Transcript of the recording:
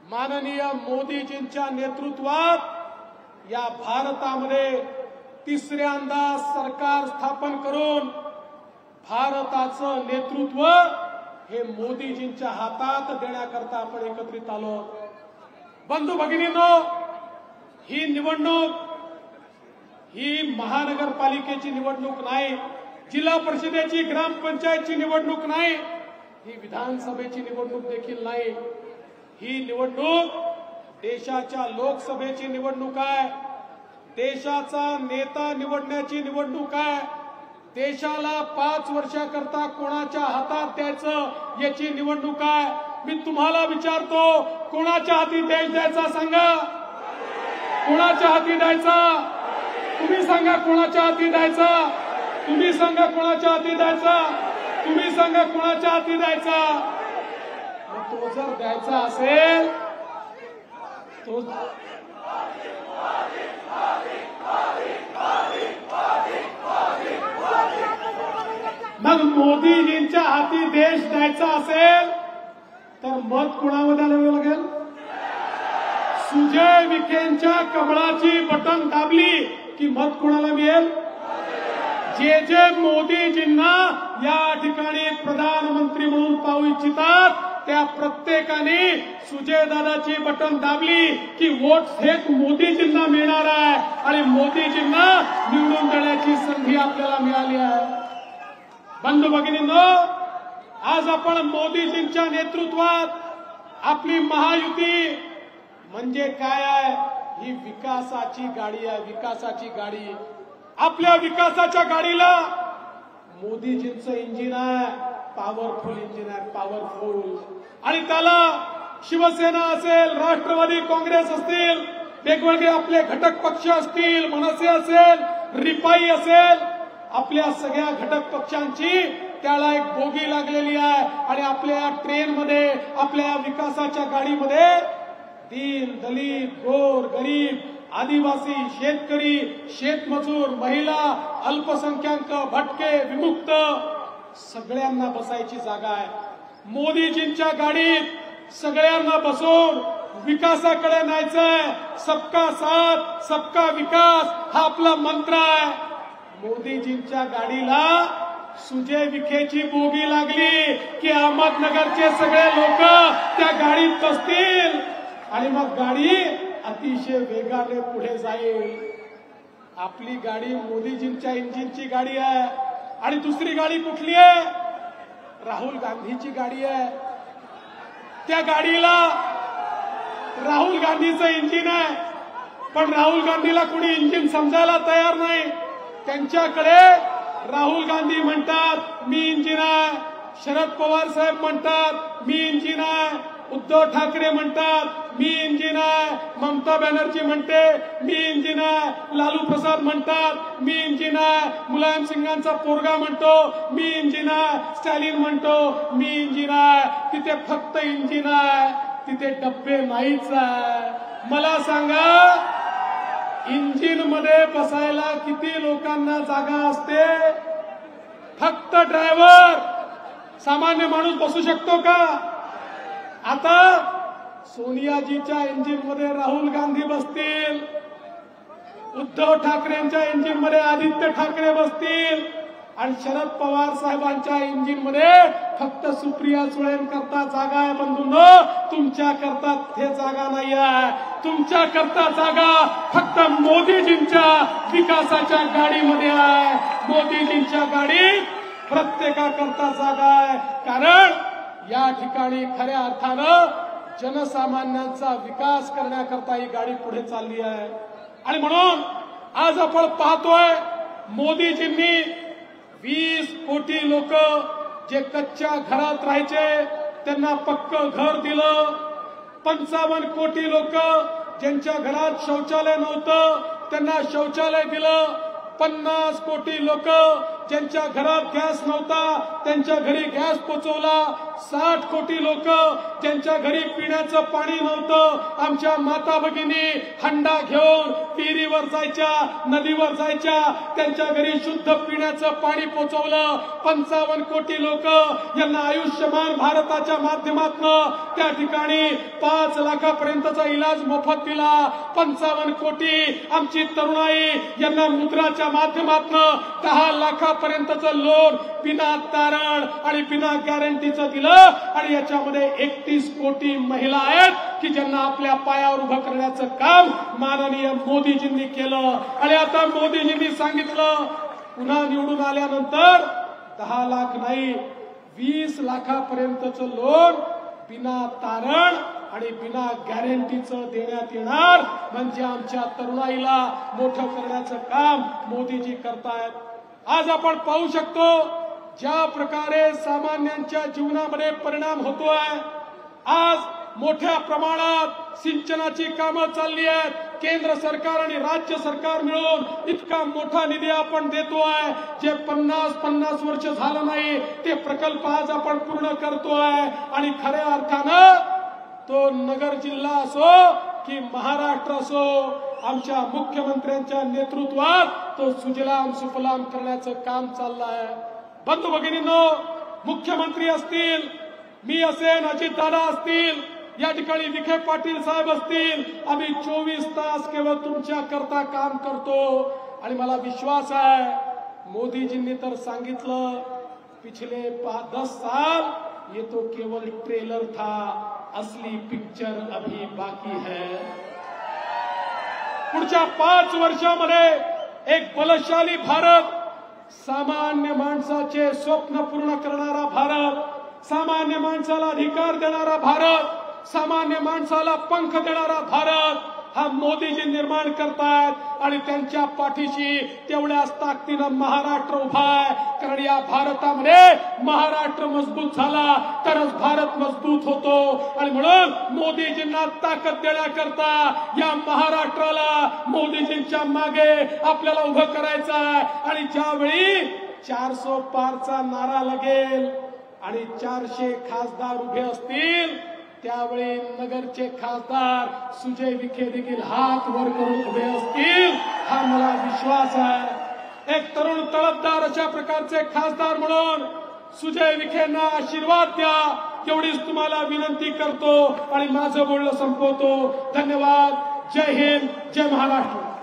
माननीय मोदीजींच्या नेतृत्वात या भारतामध्ये तिसऱ्यांदा सरकार स्थापन करून भारताचं नेतृत्व हे मोदीजींच्या हातात देण्याकरता आपण एकत्रित आलो। बंधू भगिनींनो, ही निवडणूक ही महानगरपालिकेची निवडणूक नाही, जिल्हा परिषदेची ग्रामपंचायतची निवडणूक नाही, ही विधानसभेची निवडणूक देखील नाही। ही निवडणूक देशाच्या लोकसभेची निवडणूक आहे, देशाचा नेता निवडण्याची निवडणूक आहे, देशाला 5 वर्षाकरता कोणाच्या हातात द्यायचं याची निवडणूक आहे। मी तुम्हाला विचारतो, कोणाच्या हाती देश द्यायचा सांगा, कोणाच्या हाती द्यायचा? तुम्ही सांगा कोणाच्या हाती द्यायचा, तुम्ही सांगा कोणाच्या हाती द्यायचा, तुम्ही सांगा कोणाच्या हाती द्यायचा। तो जर द्यायचा असेल तो मग मोदीजींच्या हाती देश द्यायचा असेल तर मत कुणामध्ये द्यावं लागेल? सुजय विखेंच्या कमळाची बटन दाबली की मत कुणाला मिळेल? जे जे मोदीजींना या ठिकाणी प्रधानमंत्री म्हणून पाहू इच्छितात त्या प्रत्येकाने सुजयदादाची बटन दाबली की वोट थेट मोदीजींना मिळणार आहे आणि मोदीजींना निवडून देण्याची संधी आपल्याला मिळाली आहे। बंधू भगिनींनो, आज आपण मोदीजींच्या नेतृत्वात आपली महायुती म्हणजे काय आहे? ही विकासाची गाडी आहे, विकासाची गाडी। आपल्या विकासाच्या गाडीला मोदीजींचं इंजिन आहे, पॉवरफुल इंजिन आहे, पॉवरफुल। आणि त्याला शिवसेना असेल, राष्ट्रवादी काँग्रेस असतील, वेगवेगळे आपले घटक पक्ष असतील, मनसे असेल, रिपाई असेल, आपल्या सगळ्या घटक पक्षांची त्याला एक बोगी लागलेली आहे आणि आपल्या ट्रेनमध्ये, आपल्या विकासाच्या गाडीमध्ये दीन, दलित, गोर, गरीब, आदिवासी, शेतकरी, शेतमजूर, महिला, अल्पसंख्याक, भटके, विमुक्त सगळ्यांना बसायची जागा आहे। मोदीजींच्या गाडीत सगळ्यांना बसून विकासाकडे न्यायचंय। सबका साथ सबका विकास हा आपला मंत्र आहे। मोदीजींच्या गाडीला सुजय विखेची बोगी लागली की अहमदनगरचे सगळे लोक त्या गाडीत बसतील आणि मग गाडी अतिशय वेगाने पुढे जाईल। आपली गाडी मोदीजींच्या इंजिनची गाडी आहे आणि दुसरी गाडी कुठली आहे? राहुल गांधीची गाडी आहे। त्या गाडीला राहुल गांधीचं इंजिन आहे, पण राहुल गांधीला कोणी इंजिन समजायला तयार नाही। त्यांच्याकडे राहुल गांधी म्हणतात मी इंजिन आहे, शरद पवार साहेब म्हणतात मी इंजिन आहे, उद्धव ठाकरे म्हणतात मी इंजिन आहे, ममता बॅनर्जी म्हणते मी इंजिन आहे, लालू प्रसाद म्हणतात मी इंजिन आहे, मुलायम सिंगांचा पोरगा म्हणतो मी इंजिन आहे, स्टॅलिन म्हणतो मी इंजिन आहे। तिथे फक्त इंजिन आहे, तिथे डब्बे नाहीच आहे। मला सांगा, इंजिन मध्ये बसायला किती लोकांना जागा असते? फक्त ड्रायव्हर, सामान्य माणूस बसू शकतो का? आता सोनियाजीच्या इंजिन मध्ये राहुल गांधी बसतील, उद्धव ठाकरेंच्या इंजिन मध्ये आदित्य ठाकरे बसतील आणि शरद पवार साहेबांच्या इंजिन मध्ये फक्त सुप्रिया सुळेंकरता जागा आहे। बंधूंनो, तुमच्या करता ते जागा नाही आहे। तुमच्या करता जागा फक्त मोदीजींच्या विकासाच्या गाडीमध्ये आहे। मोदीजींच्या गाडीत प्रत्येकाकरता जागा आहे, कारण या ठिकाणी खऱ्या अर्थानं जनसामान्यांचा विकास करण्याकरता ही गाडी पुढे चालली आहे। आणि म्हणून आज आपण पाहतोय मोदीजींनी 20 कोटी लोक जे कच्च्या घरात राहायचे त्यांना पक्क घर दिलं, 55 कोटी लोक ज्यांच्या घरात शौचालय नव्हतं त्यांना शौचालय दिलं, 50 कोटी लोक ज्यांच्या घरात गॅस नव्हता त्यांच्या घरी गॅस पोहोचवला, 60 कोटी लोक ज्यांच्या घरी पिण्याचं पाणी नव्हतं, आमच्या माता भगिनी हंडा घेऊन विहिरीवर जायच्या, नदीवर जायच्या, त्यांच्या घरी शुद्ध पिण्याचं पाणी पोहोचवलं. 55 कोटी लोक यांना आयुष्यमान भारताच्या माध्यमातून त्या ठिकाणी 5 लाखापर्यंतचा इलाज मोफत दिला. 55 कोटी आमची तरुणाई यांना मुद्राच्या माध्यमातून 10 लाखापर्यंतचं लोन बिना तारण आणि बिना गॅरंटीचं दिलं. आणि याच्यामध्ये 31 कोटी महिला आहेत की ज्यांना आपल्या पायावर उभं करण्याचं काम माननीय मोदीजींनी केलं. आणि आता मोदीजींनी सांगितलं पुन्हा निवडून आल्यानंतर 10 लाख नाही 20 लाखापर्यंतचं लोन बिना तारण आणि बिना गॅरंटीचं देण्यात येणार. म्हणजे आमच्या तरुणाईला मोठं करण्याचं काम मोदीजी करतायत. आज आपण पाहू शकतो ज्या प्रकारे सामान्यांच्या जीवनामध्ये परिणाम होतोय. आज मोठ्या प्रमाणात सिंचनाची कामं चालली आहेत. केंद्र सरकार आणि राज्य सरकार मिळून इतका मोठा निधी आपण देतोय. जे 50 वर्ष झालं नाही ते प्रकल्प आज आपण पूर्ण करतोय. आणि खऱ्या अर्थानं तो नगर जिल्हा असो की महाराष्ट्र असो, आमच्या मुख्यमंत्र्यांच्या नेतृत्वात तो सुजलाम सुफलाम करण्याचं काम चाललं आहे. बंधू भगिनींनो, मुख्यमंत्री असतील, मी असेन, अजितदादा असतील, या ठिकाणी विखे पाटील साहेब असतील, आम्ही 24 तास केवळ तुमच्या करता काम करतो. आणि मला विश्वास आहे मोदीजींनी तर सांगितलं पिछले 10 साल ये तो केवल ट्रेलर था, असली पिक्चर अभी बाकी है. पुढच्या 5 वर्षामध्ये एक बलशाली भारत, सामान्य माणसाचे स्वप्न पूर्ण करणारा भारत, सामान्य माणसाला अधिकार देणारा भारत, सामान्य माणसाला पंख देणारा भारत हा मोदीजी निर्माण करतायत. आणि त्यांच्या पाठीशी तेवढ्याच ताकदीनं महाराष्ट्र उभा आहे. कारण या भारतामध्ये महाराष्ट्र मजबूत झाला तरच भारत मजबूत होतो. आणि म्हणून मोदीजींना ताकद देण्याकरता या महाराष्ट्राला मोदीजींच्या मागे आपल्याला उभं करायचं आहे. आणि ज्यावेळी 400 पारचा नारा लागेल आणि 400 खासदार उभे असतील त्यावेळी नगरचे खासदार सुजय विखे देखील हात वर करून उभे असतील हा मला विश्वास आहे. एक तरुण तळपदार अशा प्रकारचे खासदार म्हणून सुजय विखेंना आशीर्वाद द्या एवढीच तुम्हाला विनंती करतो आणि माझं बोलणं संपवतो. धन्यवाद. जय हिंद, जय महाराष्ट्र.